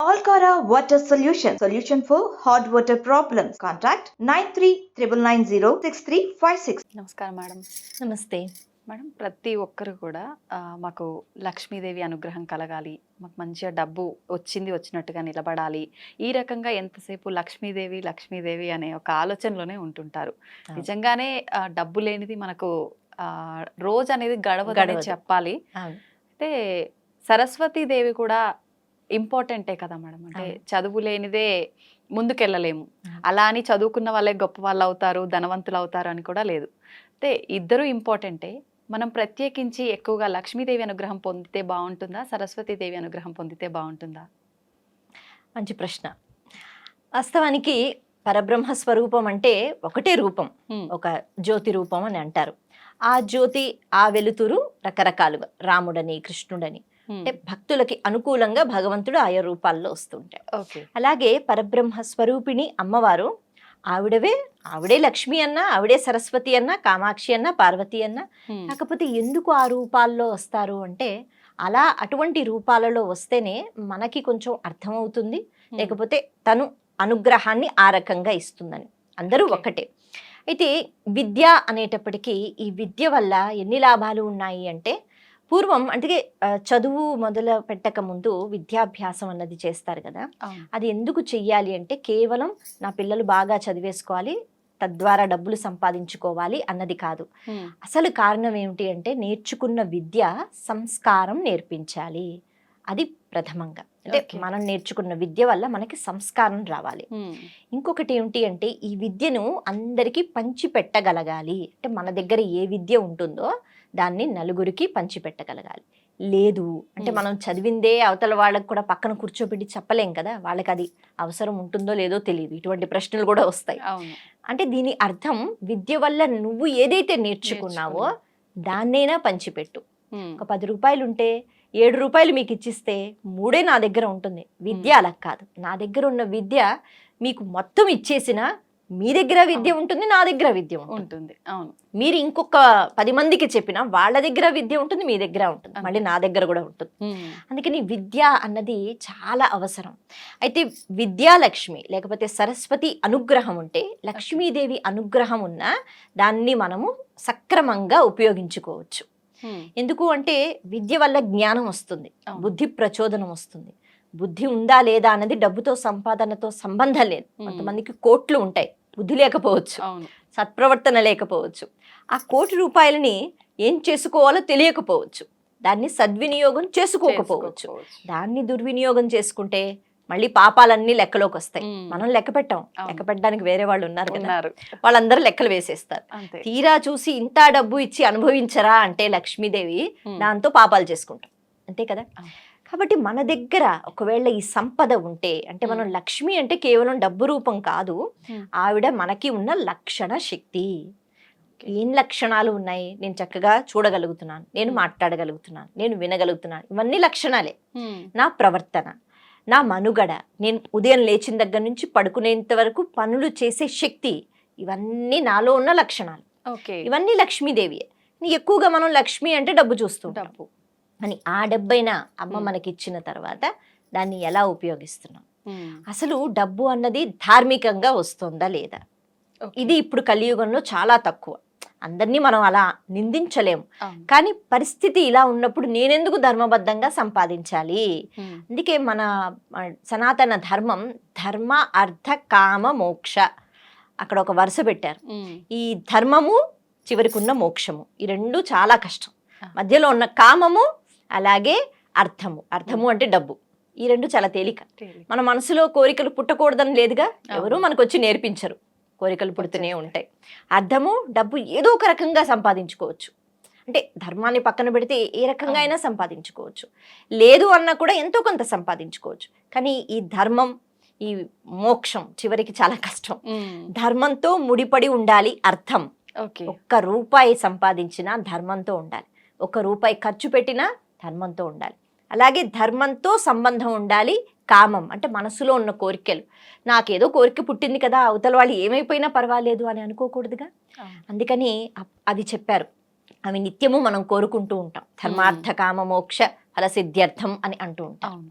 Alcara Water Solution for hot water problems. Contact 9399906356. నమస్కారం madam. నమస్తే madam, ప్రతి ఒక్కరు కూడా మాకు లక్ష్మీదేవి అనుగ్రహం కలగాలి, మాకు మంచిగా డబ్బు వచ్చినట్టుగా నిలబడాలి, ఈ రకంగా ఎంతసేపు లక్ష్మీదేవి లక్ష్మీదేవి అనే ఒక ఆలోచనలోనే ఉంటుంటారు. నిజంగానే డబ్బు లేనిది మనకు రోజు అనేది గడవదనే చెప్పాలి. అయితే సరస్వతీదేవి కూడా ఇంపార్టెంటే కదా మేడం. అంటే చదువు లేనిదే ముందుకెళ్ళలేము, అలా అని చదువుకున్న వాళ్ళే గొప్ప వాళ్ళు అవుతారు, ధనవంతులు అవుతారు అని కూడా లేదు. అయితే ఇద్దరు ఇంపార్టెంటే. మనం ప్రత్యేకించి ఎక్కువగా లక్ష్మీదేవి అనుగ్రహం పొందితే బాగుంటుందా, సరస్వతీదేవి అనుగ్రహం పొందితే బాగుంటుందా? మంచి ప్రశ్న. వాస్తవానికి పరబ్రహ్మ స్వరూపం అంటే ఒకటే రూపం, ఒక జ్యోతి రూపం అని అంటారు. ఆ జ్యోతి, ఆ వెలుతురు రకరకాలుగా, రాముడని కృష్ణుడని, అంటే భక్తులకి అనుకూలంగా భగవంతుడు ఆయా రూపాల్లో వస్తుంటాయి. అలాగే పరబ్రహ్మ స్వరూపిణి అమ్మవారు ఆవిడే లక్ష్మి అన్నా, ఆవిడే సరస్వతి అన్నా, కామాక్షి అన్నా, పార్వతి అన్నా. కాకపోతే ఎందుకు ఆ రూపాల్లో వస్తారు అంటే, అలా అటువంటి రూపాలలో వస్తేనే మనకి కొంచెం అర్థమవుతుంది, లేకపోతే తను అనుగ్రహాన్ని ఆ రకంగా ఇస్తుందని. అందరూ ఒక్కటే. అయితే విద్య అనేటప్పటికీ ఈ విద్య వల్ల ఎన్ని లాభాలు ఉన్నాయి అంటే, పూర్వం అంటే చదువు మొదలు పెట్టక ముందు విద్యాభ్యాసం అన్నది చేస్తారు కదా. అది ఎందుకు చెయ్యాలి అంటే, కేవలం నా పిల్లలు బాగా చదివేసుకోవాలి, తద్వారా డబ్బులు సంపాదించుకోవాలి అన్నది కాదు. అసలు కారణం ఏమిటి అంటే, నేర్చుకున్న విద్య సంస్కారం నేర్పించాలి. అది ప్రథమంగా. అంటే మనం నేర్చుకున్న విద్య వల్ల మనకి సంస్కారం రావాలి. ఇంకొకటి ఏమిటి అంటే, ఈ విద్యను అందరికీ పంచి పెట్టగలగాలి. అంటే మన దగ్గర ఏ విద్య ఉంటుందో దాన్ని నలుగురికి పంచిపెట్టగలగాలి. లేదు అంటే మనం చదివిందే అవతల వాళ్ళకి కూడా పక్కన కూర్చోబెట్టి చెప్పలేం కదా, వాళ్ళకి అది అవసరం ఉంటుందో లేదో తెలియదు. ఇటువంటి ప్రశ్నలు కూడా వస్తాయి. అంటే దీని అర్థం, విద్య వల్ల నువ్వు ఏదైతే నేర్చుకున్నావో దాన్నైనా పంచిపెట్టు. ఒక 10 రూపాయలు ఉంటే 7 రూపాయలు మీకు ఇచ్చిస్తే 3 నా దగ్గర ఉంటుంది. విద్య అలా కాదు. నా దగ్గర ఉన్న విద్య మీకు మొత్తం ఇచ్చేసిన మీ దగ్గర విద్య ఉంటుంది, నా దగ్గర విద్య ఉంటుంది. అవును, మీరు ఇంకొక 10 మందికి చెప్పినా వాళ్ళ దగ్గర విద్య ఉంటుంది, మీ దగ్గర ఉంటుంది, మళ్ళీ నా దగ్గర కూడా ఉంటుంది. అందుకని విద్య అన్నది చాలా అవసరం. అయితే విద్యాలక్ష్మి లేకపోతే సరస్వతి అనుగ్రహం ఉంటే, లక్ష్మీదేవి అనుగ్రహం ఉన్నా దాన్ని మనము సక్రమంగా ఉపయోగించుకోవచ్చు. ఎందుకు అంటే, విద్య వల్ల జ్ఞానం వస్తుంది, బుద్ధి ప్రచోదనం వస్తుంది. బుద్ధి ఉందా లేదా అన్నది డబ్బుతో సంపాదనతో సంబంధం లేదు. కొంతమందికి కోట్లు ఉంటాయి, బుద్ధి లేకపోవచ్చు, సత్ప్రవర్తన లేకపోవచ్చు. ఆ 1 కోటి రూపాయలని ఏం చేసుకోవాలో తెలియకపోవచ్చు, దాన్ని సద్వినియోగం చేసుకోకపోవచ్చు. దాన్ని దుర్వినియోగం చేసుకుంటే మళ్ళీ పాపాలన్నీ లెక్కలోకి వస్తాయి. మనం లెక్క పెట్టాం, లెక్క పెట్టడానికి వేరే వాళ్ళు ఉన్నారు కదా, వాళ్ళందరూ లెక్కలు వేసేస్తారు. తీరా చూసి ఇంత డబ్బు ఇచ్చి అనుభవించరా అంటే లక్ష్మీదేవి, దాంతో పాపాలు చేసుకుంటాం, అంతే కదా. కాబట్టి మన దగ్గర ఒకవేళ ఈ సంపద ఉంటే, అంటే మనం లక్ష్మి అంటే కేవలం డబ్బు రూపం కాదు, ఆవిడ మనకి ఉన్న లక్షణ శక్తి. ఏం లక్షణాలు ఉన్నాయి? నేను చక్కగా చూడగలుగుతున్నాను, నేను మాట్లాడగలుగుతున్నాను, నేను వినగలుగుతున్నాను, ఇవన్నీ లక్షణాలే. నా ప్రవర్తన, నా మనుగడ, నేను ఉదయం లేచిన దగ్గర నుంచి పడుకునేంత వరకు పనులు చేసే శక్తి, ఇవన్నీ నాలో ఉన్న లక్షణాలు. ఇవన్నీ లక్ష్మీదేవి. ఎక్కువగా మనం లక్ష్మి అంటే డబ్బు చూస్తుంటాం అని. ఆ డబ్బైనా అమ్మ మనకిచ్చిన తర్వాత దాన్ని ఎలా ఉపయోగిస్తున్నాం? అసలు డబ్బు అన్నది ధార్మికంగా వస్తుందా లేదా? ఇది ఇప్పుడు కలియుగంలో చాలా తక్కువ. అందరినీ మనం అలా నిందించలేము, కానీ పరిస్థితి ఇలా ఉన్నప్పుడు నేనెందుకు ధర్మబద్ధంగా సంపాదించాలి? అందుకే మన సనాతన ధర్మం ధర్మ అర్థ కామ మోక్ష, అక్కడ ఒక వరుస పెట్టారు. ఈ ధర్మము చివరికి ఉన్న మోక్షము, ఈ రెండు చాలా కష్టం. మధ్యలో ఉన్న కామము అలాగే అర్థము అంటే డబ్బు, ఈ రెండు చాలా తేలిక. మన మనసులో కోరికలు పుట్టకూడదని లేదుగా, ఎవరు మనకు వచ్చి నేర్పించరు, కోరికలు పుడుతూనే ఉంటాయి. అర్థము, డబ్బు ఏదో ఒక రకంగా సంపాదించుకోవచ్చు. అంటే ధర్మాన్ని పక్కన పెడితే ఏ రకంగా అయినా సంపాదించుకోవచ్చు, లేదు అన్నా కూడా ఎంతో కొంత సంపాదించుకోవచ్చు. కానీ ఈ ధర్మం, ఈ మోక్షం చివరికి చాలా కష్టం. ధర్మంతో ముడిపడి ఉండాలి అర్థం. 1 రూపాయి సంపాదించినా ధర్మంతో ఉండాలి, 1 రూపాయి ఖర్చు పెట్టినా ధర్మంతో ఉండాలి. అలాగే ధర్మంతో సంబంధం ఉండాలి కామం, అంటే మనసులో ఉన్న కోరికలు. నాకేదో కోరిక పుట్టింది కదా, అవతల వాళ్ళు ఏమైపోయినా పర్వాలేదు అని అనుకోకూడదుగా. అందుకని అవి చెప్పారు, అవి నిత్యము మనం కోరుకుంటూ ఉంటాం. ధర్మార్థ కామ మోక్ష ఫలసిద్ధ్యర్థం అని అంటూ ఉంటారు. అవును.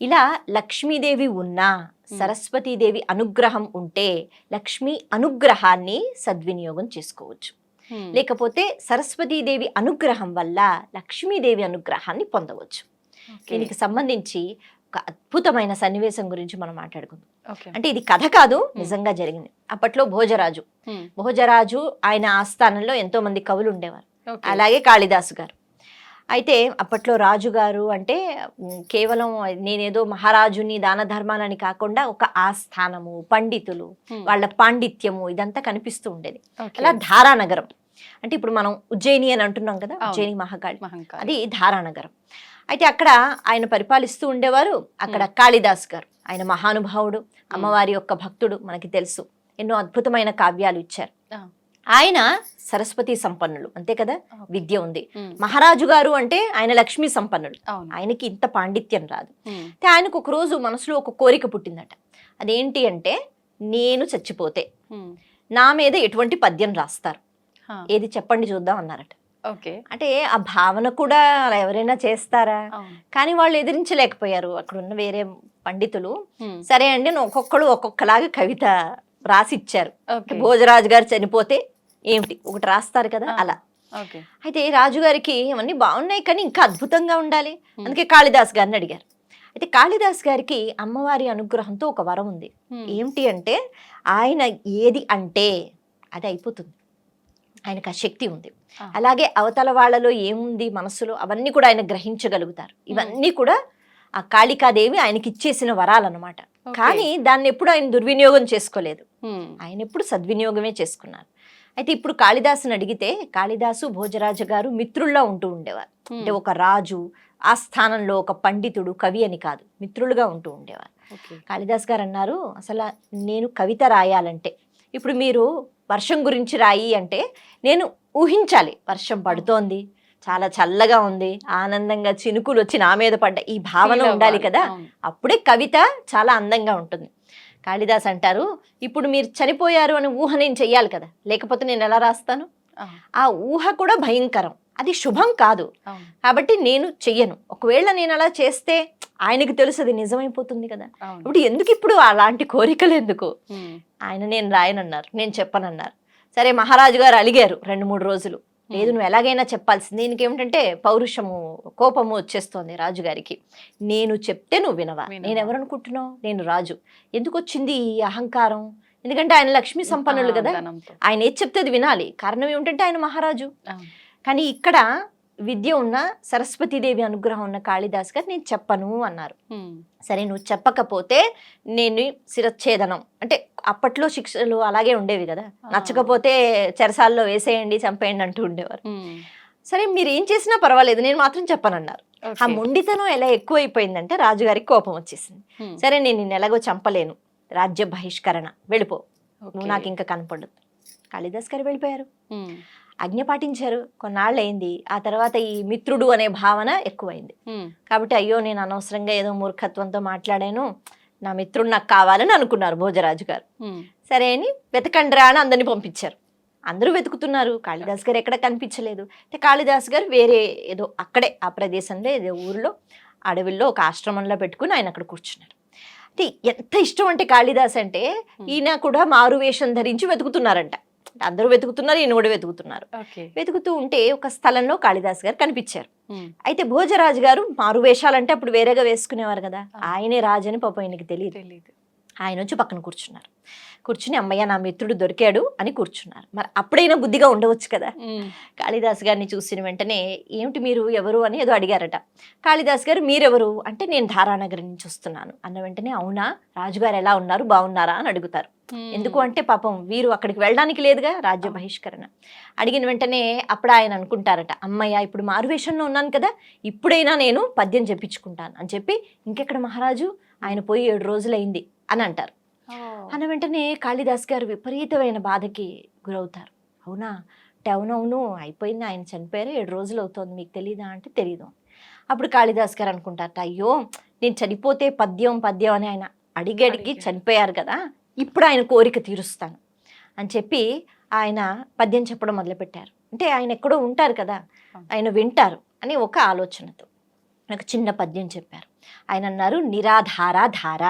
ఇలా లక్ష్మీదేవి ఉన్నా, సరస్వతీదేవి అనుగ్రహం ఉంటే లక్ష్మీ అనుగ్రహాన్ని సద్వినియోగం చేసుకోవచ్చు. లేకపోతే సరస్వతీదేవి అనుగ్రహం వల్ల లక్ష్మీదేవి అనుగ్రహాన్ని పొందవచ్చు. దీనికి సంబంధించి ఒక అద్భుతమైన సన్నివేశం గురించి మనం మాట్లాడుకుందాం. అంటే ఇది కథ కాదు, నిజంగా జరిగింది. అప్పట్లో భోజరాజు ఆయన ఆస్థానంలో ఎంతో మంది కవులు ఉండేవారు, అలాగే కాళిదాసు గారు. అయితే అప్పట్లో రాజుగారు అంటే కేవలం నేనేదో మహారాజుని దాన ధర్మాలని కాకుండా ఒక ఆస్థానము, పండితులు, వాళ్ళ పాండిత్యము ఇదంతా కనిపిస్తూ ఉండేది. అలా ధారానగరం అంటే ఇప్పుడు మనం ఉజ్జయిని అని అంటున్నాం కదా, ఉజ్జయిని మహాకాళి, అది ధారానగరం. అయితే అక్కడ ఆయన పరిపాలిస్తూ ఉండేవారు. అక్కడ కాళిదాస్ గారు, ఆయన మహానుభావుడు, అమ్మవారి యొక్క భక్తుడు, మనకి తెలుసు, ఎన్నో అద్భుతమైన కావ్యాలు ఇచ్చారు. ఆయన సరస్వతి సంపన్నులు, అంతే కదా, విద్య ఉంది. మహారాజు గారు అంటే ఆయన లక్ష్మీ సంపన్నులు, ఆయనకి ఇంత పాండిత్యం రాదు. అయితే ఆయనకు ఒక రోజు మనసులో ఒక కోరిక పుట్టిందట. అదేంటి అంటే, నేను చచ్చిపోతే నా మీద ఎటువంటి పద్యం రాస్తారు, ఏది చెప్పండి చూద్దాం అన్నారట. అంటే ఆ భావన కూడా ఎవరైనా చేస్తారా, కానీ వాళ్ళు ఎదిరించలేకపోయారు అక్కడ ఉన్న వేరే పండితులు. సరే అండి, ఒక్కొక్కడు ఒక్కొక్కలాగా కవిత రాసి ఇచ్చారు. భోజరాజు గారు చనిపోతే ఏమిటి ఒకటి రాస్తారు కదా, అలా. అయితే రాజుగారికి ఇవన్నీ బాగున్నాయి కానీ ఇంకా అద్భుతంగా ఉండాలి, అందుకే కాళిదాస్ గారిని అడిగారు. అయితే కాళిదాస్ గారికి అమ్మవారి అనుగ్రహంతో ఒక వరం ఉంది. ఏమిటి అంటే, ఆయన ఏది అంటే అది అయిపోతుంది, ఆయనకు ఆ శక్తి ఉంది. అలాగే అవతల వాళ్ళలో ఏముంది మనసులో అవన్నీ కూడా ఆయన గ్రహించగలుగుతారు. ఇవన్నీ కూడా ఆ కాళికాదేవి ఆయనకి ఇచ్చేసిన వరాలన్నమాట. కానీ దాన్ని ఎప్పుడు ఆయన దుర్వినియోగం చేసుకోలేదు, ఆయన ఎప్పుడు సద్వినియోగమే చేసుకున్నారు. అయితే ఇప్పుడు కాళిదాసుని అడిగితే, కాళిదాసు భోజరాజు గారు మిత్రుల్లా ఉంటూ ఉండేవారు. అంటే ఒక రాజు ఆ స్థానంలో ఒక పండితుడు, కవి అని కాదు, మిత్రులుగా ఉంటూ ఉండేవారు. కాళిదాస్ గారు అన్నారు, అసలు నేను కవిత రాయాలంటే, ఇప్పుడు మీరు వర్షం గురించి రాయి అంటే నేను ఊహించాలి, వర్షం పడుతోంది, చాలా చల్లగా ఉంది, ఆనందంగా చినుకులు వచ్చి నా మీద పడ్డ, ఈ భావన ఉండాలి కదా, అప్పుడే కవిత చాలా అందంగా ఉంటుంది. కాళిదాస్ అంటారు, ఇప్పుడు మీరు చనిపోయారు అని ఊహ నేను చెయ్యాలి కదా, లేకపోతే నేను ఎలా రాస్తాను? ఆ ఊహ కూడా భయంకరం, అది శుభం కాదు, కాబట్టి నేను చెయ్యను. ఒకవేళ నేను అలా చేస్తే ఆయనకు తెలుసు అది నిజమైపోతుంది కదా, ఇప్పుడు ఎందుకు ఇప్పుడు అలాంటి కోరికలు ఎందుకు? ఆయన నేను రాయనన్నారు, నేను చెప్పనన్నారు. సరే, మహారాజు గారు అలిగారు 2-3 రోజులు. లేదు, నువ్వు ఎలాగైనా చెప్పాల్సింది. దీనికి ఏమిటంటే పౌరుషము, కోపము వచ్చేస్తోంది రాజుగారికి. నేను చెప్తే నువ్వు వినవా? నేను ఎవరనుకుంటున్నావు? నేను రాజు. ఎందుకు వచ్చింది ఈ అహంకారం? ఎందుకంటే ఆయన లక్ష్మీ సంపన్నులు కదా, ఆయన ఏది చెప్తే అది వినాలి. కారణం ఏమిటంటే ఆయన మహారాజు. కానీ ఇక్కడ విద్య ఉన్న సరస్వతీదేవి అనుగ్రహం ఉన్న కాళిదాస్ గారు నేను చెప్పను అన్నారు. సరే, నువ్వు చెప్పకపోతే నేను శిరచ్ఛేదనం, అంటే అప్పట్లో శిక్షలు అలాగే ఉండేవి కదా, నచ్చకపోతే చెరసాల్లో వేసేయండి, చంపేయండి అంటూ ఉండేవారు. సరే, మీరు ఏం చేసినా పర్వాలేదు, నేను మాత్రం చెప్పనన్నారు. ఆ మొండితనం ఎలా ఎక్కువైపోయిందంటే రాజుగారికి కోపం వచ్చేసింది. సరే, నేను నిన్ను ఎలాగో చంపలేను, రాజ్య బహిష్కరణ, వెళ్ళిపో, నువ్వు నాకు ఇంకా కనపడదు. కాళిదాస్ గారు వెళ్ళిపోయారు, ఆజ్ఞ పాటించారు. కొన్నాళ్ళు అయింది, ఆ తర్వాత ఈ మిత్రుడు అనే భావన ఎక్కువైంది. కాబట్టి అయ్యో, నేను అనవసరంగా ఏదో మూర్ఖత్వంతో మాట్లాడాను, నా మిత్రుడు నాకు కావాలని అనుకున్నారు భోజరాజు గారు. సరే అని వెతకండ్రా అని అందరిని పంపించారు. అందరూ వెతుకుతున్నారు, కాళిదాస్ గారు ఎక్కడ కనిపించలేదు. అంటే కాళిదాస్ గారు వేరే ఏదో అక్కడే ఆ ప్రదేశంలో ఏదో ఊరిలో అడవిలో ఒక ఆశ్రమంలో పెట్టుకుని ఆయన అక్కడ కూర్చున్నారు. అంటే ఎంత ఇష్టం అంటే కాళిదాస్ అంటే, ఈయన కూడా మారు వేషం ధరించి వెతుకుతున్నారంట. అందరూ వెతుకుతున్నారు, ఈయన కూడా వెతుకుతున్నారు. వెతుకుతూ ఉంటే ఒక స్థలంలో కాళిదాస్ గారు కనిపించారు. అయితే భోజరాజు గారు మారు వేషాలంటే అప్పుడు వేరేగా వేసుకునేవారు కదా, ఆయనే రాజని పాపం ఆయనకి తెలియదు. ఆయన వచ్చి పక్కన కూర్చున్నారు. కూర్చుని, అమ్మయ్య నా మిత్రుడు దొరికాడు అని కూర్చున్నారు. మరి అప్పుడైనా బుద్ధిగా ఉండవచ్చు కదా. కాళిదాస్ గారిని చూసిన వెంటనే, ఏమిటి మీరు ఎవరు అని ఏదో అడిగారట. కాళిదాస్ గారు, మీరెవరు అంటే, నేను ధారానగరం నుంచి వస్తున్నాను అన్న వెంటనే, అవునా, రాజుగారు ఎలా ఉన్నారు, బాగున్నారా అని అడుగుతారు. ఎందుకు అంటే పాపం వీరు అక్కడికి వెళ్ళడానికి లేదుగా, రాజ్య బహిష్కరణ. అడిగిన వెంటనే అప్పుడు ఆయన అనుకుంటారట, అమ్మయ్య ఇప్పుడు మారువేషంలో ఉన్నాను కదా, ఇప్పుడైనా నేను పద్యం చెప్పించుకుంటాను అని చెప్పి, ఇంకెక్కడ మహారాజు, ఆయన పోయి 7 రోజులైంది అని అంటారు. అన్న వెంటనే కాళిదాస్ గారు విపరీతమైన బాధకి గురవుతారు. అవునా అంటే, అవునవును అయిపోయింది, ఆయన చనిపోయారు, 7 రోజులు అవుతోంది, మీకు తెలీదా అంటే తెలీదు. అప్పుడు కాళిదాస్ గారు అనుకుంటారట, అయ్యో నేను చనిపోతే పద్యం అని ఆయన అడిగి చనిపోయారు కదా, ఇప్పుడు ఆయన కోరిక తీరుస్తాను అని చెప్పి ఆయన పద్యం చెప్పడం మొదలుపెట్టారు. అంటే ఆయన ఎక్కడో ఉంటారు కదా, ఆయన వింటారు అని ఒక ఆలోచనతో. నాకు చిన్న పద్యం చెప్పారు. ఆయన అన్నారు, నిరాధార ధార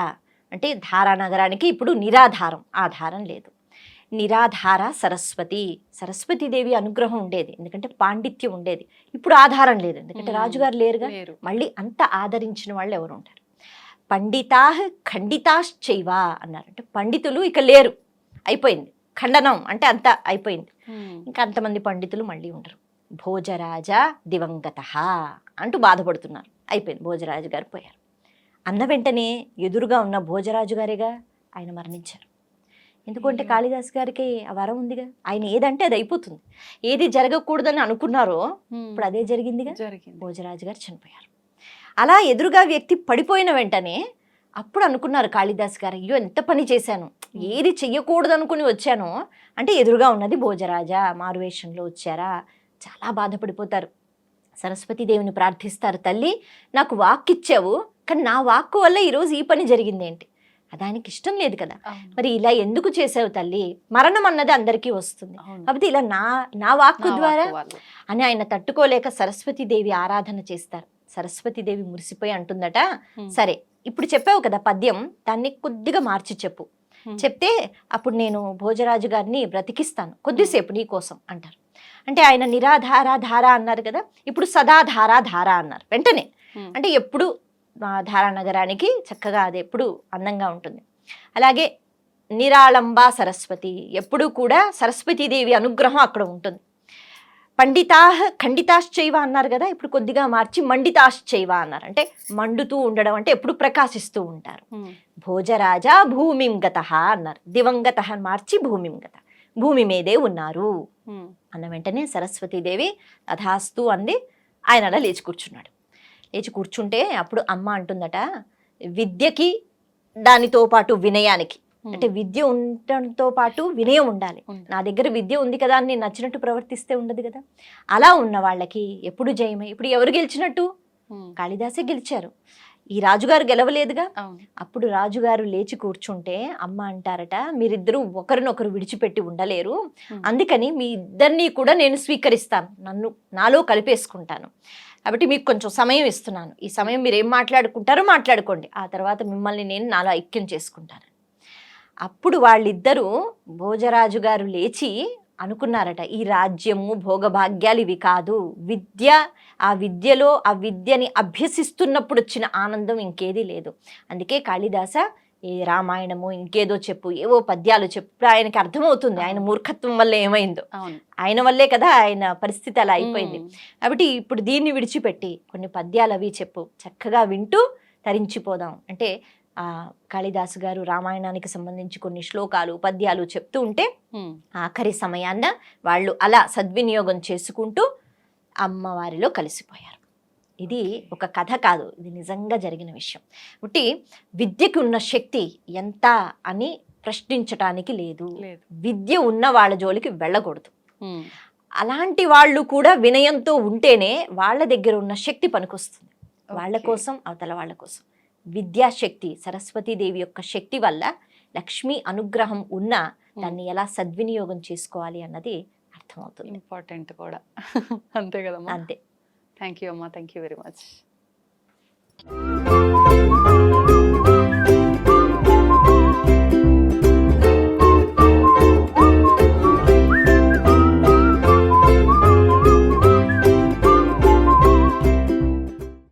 అంటే ధారా నగరానికి ఇప్పుడు నిరాధారం, ఆధారం లేదు. నిరాధార సరస్వతి, సరస్వతీదేవి అనుగ్రహం ఉండేది, ఎందుకంటే పాండిత్యం ఉండేది. ఇప్పుడు ఆధారం లేదు, ఎందుకంటే రాజుగారు లేరుగా. మళ్ళీ అంత ఆదరించిన వాళ్ళు ఎవరు ఉంటారు? పండితా ఖండితాశ్చైవ అన్నారు, అంటే పండితులు ఇక లేరు, అయిపోయింది. ఖండనం అంటే అంత అయిపోయింది, ఇంకా అంతమంది పండితులు మళ్ళీ ఉండరు. భోజరాజ దివంగత అంటూ బాధపడుతున్నారు. అయిపోయింది, భోజరాజు గారు పోయారు. అన్న వెంటనే ఎదురుగా ఉన్న భోజరాజు గారిగా ఆయన మరణించారు. ఎందుకంటే కాళిదాస్ గారికి ఆ వరం ఉందిగా, ఆయన ఏదంటే అది అయిపోతుంది. ఏది జరగకూడదని అనుకున్నారో ఇప్పుడు అదే జరిగిందిగా, భోజరాజు గారు చనిపోయారు. అలా ఎదురుగా వ్యక్తి పడిపోయిన వెంటనే అప్పుడు అనుకున్నారు కాళిదాస్ గారు, అయ్యో ఎంత పని చేశాను, ఏది చెయ్యకూడదు అనుకుని వచ్చాను అంటే ఎదురుగా ఉన్నది భోజరాజా, మారువేషంలో వచ్చారా. చాలా బాధపడిపోతారు. సరస్వతీదేవిని ప్రార్థిస్తారు, తల్లి నాకు వాక్ ఇచ్చావు, కానీ నా వాక్కు వల్ల ఈరోజు ఈ పని జరిగింది ఏంటి, దానికి ఇష్టం లేదు కదా, మరి ఇలా ఎందుకు చేసావు తల్లి, మరణం అన్నది అందరికీ వస్తుంది, కాబట్టి ఇలా నా వాక్కు ద్వారా అని ఆయన తట్టుకోలేక సరస్వతీదేవి ఆరాధన చేస్తారు. సరస్వతీదేవి మురిసిపోయి అంటుందట, సరే ఇప్పుడు చెప్పావు కదా పద్యం, దాన్ని కొద్దిగా మార్చి చెప్పు, చెప్తే అప్పుడు నేను భోజరాజు గారిని బ్రతికిస్తాను కొద్దిసేపు నీ కోసం అంటారు. అంటే ఆయన నిరాధార ధార అన్నారు కదా, ఇప్పుడు సదాధార ధార అన్నారు వెంటనే. అంటే ఎప్పుడు ధారా నగరానికి చక్కగా అది ఎప్పుడు అందంగా ఉంటుంది. అలాగే నిరాళంబ సరస్వతి, ఎప్పుడూ కూడా సరస్వతీదేవి అనుగ్రహం అక్కడ ఉంటుంది. పండితా ఖండితాశ్చైవ అన్నారు కదా, ఇప్పుడు కొద్దిగా మార్చి మండితాశ్చైవ అన్నారు, అంటే మండుతూ ఉండడం, అంటే ఎప్పుడు ప్రకాశిస్తూ ఉంటారు. భోజరాజా భూమిం గతః అన్నారు, దివంగత మార్చి భూమిం గత, భూమి మీదే ఉన్నారు అన్న వెంటనే సరస్వతీదేవి తథాస్తు అంది. ఆయన అలా లేచి కూర్చున్నాడు. లేచి కూర్చుంటే అప్పుడు అమ్మ అంటుందట, విద్యకి దానితో పాటు వినయానికి, అంటే విద్య ఉండటంతో పాటు వినయం ఉండాలి. నా దగ్గర విద్య ఉంది కదా అని నేను నచ్చినట్టు ప్రవర్తిస్తే ఉండదు కదా. అలా ఉన్న వాళ్ళకి ఎప్పుడు జయమే. ఇప్పుడు ఎవరు గెలిచినట్టు? కాళిదాసే గెలిచారు, ఈ రాజుగారు గెలవలేదుగా. అప్పుడు రాజుగారు లేచి కూర్చుంటే అమ్మ అంటారట, మీరిద్దరూ ఒకరినొకరు విడిచిపెట్టి ఉండలేరు, అందుకని మీ ఇద్దరినీ కూడా నేను స్వీకరిస్తాను, నన్ను నాలో కలిపేసుకుంటాను, కాబట్టి మీకు కొంచెం సమయం ఇస్తున్నాను, ఈ సమయం మీరు ఏం మాట్లాడుకుంటారో మాట్లాడుకోండి, ఆ తర్వాత మిమ్మల్ని నేను నాలో ఐక్యం చేసుకుంటాను. అప్పుడు వాళ్ళిద్దరూ భోజరాజు గారు లేచి అనుకున్నారట, ఈ రాజ్యము భోగభాగ్యాలు ఇవి కాదు, విద్య, ఆ విద్యలో ఆ విద్యని అభ్యసిస్తున్నప్పుడు వచ్చిన ఆనందం ఇంకేదీ లేదు. అందుకే కాళిదాస ఏ రామాయణము ఇంకేదో చెప్పు, ఏవో పద్యాలు చెప్పు, ఆయనకి అర్థమవుతుంది ఆయన మూర్ఖత్వం వల్ల ఏమైందో, ఆయన వల్లే కదా ఆయన పరిస్థితి అలా అయిపోయింది. కాబట్టి ఇప్పుడు దీన్ని విడిచిపెట్టి కొన్ని పద్యాలు అవి చెప్పు, చక్కగా వింటూ తరించిపోదాం అంటే కాళిదాసు గారు రామాయణానికి సంబంధించి కొన్ని శ్లోకాలు పద్యాలు చెప్తూ ఉంటే ఆఖరి సమయాన్న వాళ్ళు అలా సద్వినియోగం చేసుకుంటూ అమ్మవారిలో కలిసిపోయారు. ఇది ఒక కథ కాదు, ఇది నిజంగా జరిగిన విషయం. కాబట్టి విద్యకు ఉన్న శక్తి ఎంత అని ప్రశ్నించటానికి లేదు, విద్య ఉన్న వాళ్ళ జోలికి వెళ్ళకూడదు. అలాంటి వాళ్ళు కూడా వినయంతో ఉంటేనే వాళ్ళ దగ్గర ఉన్న శక్తి పనికొస్తుంది, వాళ్ళ కోసం అవతల వాళ్ళ కోసం. విద్యాశక్తి సరస్వతీదేవి యొక్క శక్తి వల్ల లక్ష్మీ అనుగ్రహం ఉన్నా దాన్ని ఎలా సద్వినియోగం చేసుకోవాలి అన్నది అర్థమవుతుంది. ఇంపార్టెంట్ కూడా అంతే కదమ్మా. అంతే. థ్యాంక్ యూ అమ్మా, థ్యాంక్ యూ వెరీ మచ్.